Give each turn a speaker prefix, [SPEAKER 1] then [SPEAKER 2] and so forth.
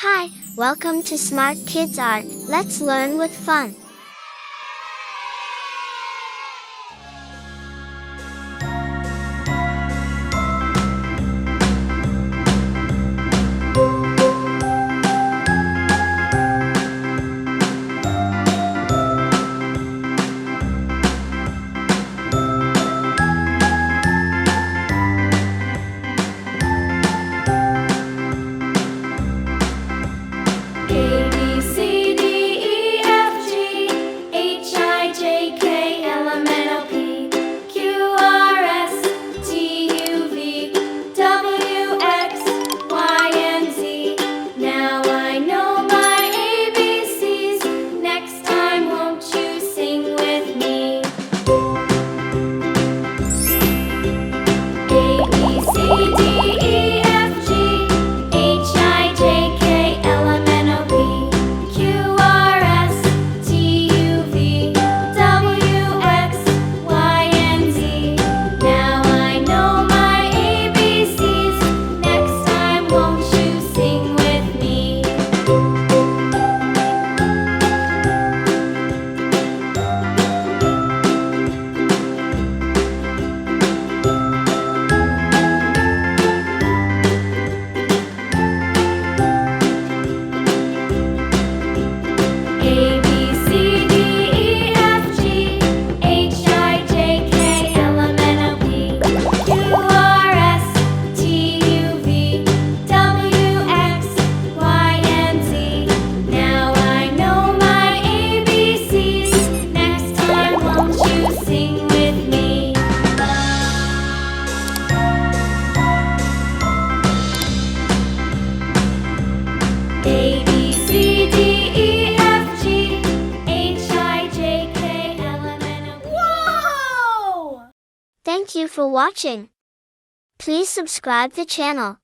[SPEAKER 1] Hi, welcome to Smart Kids Art. Let's learn with fun.
[SPEAKER 2] A, B, C, D, E, F, G, H, I, J, K, L, M, N, O, P, Q, R, S, T, U, V, W, X, Y, and Z. Now I know my ABCs. Next time, won't you sing with me? A, B, C, D, E, F, G, H, I, J, K, L, M, N, O, P, Q, R, S, T, U, V, W, X, Y, and Z. Now I know my ABCs. Next time, won't you sing with me? A, B, C, D, E, F, G, H, I, J, K, L, M, N, O, P, Q, R, S, T, U, V, W, X, Y, and Z. Now I know my ABCs. Next time, won't you sing with me? A, B, C, D, E, F, G, H, I, J, K, L, M, N, O, P. Whoa!
[SPEAKER 1] Thank you for watching. Please subscribe the channel.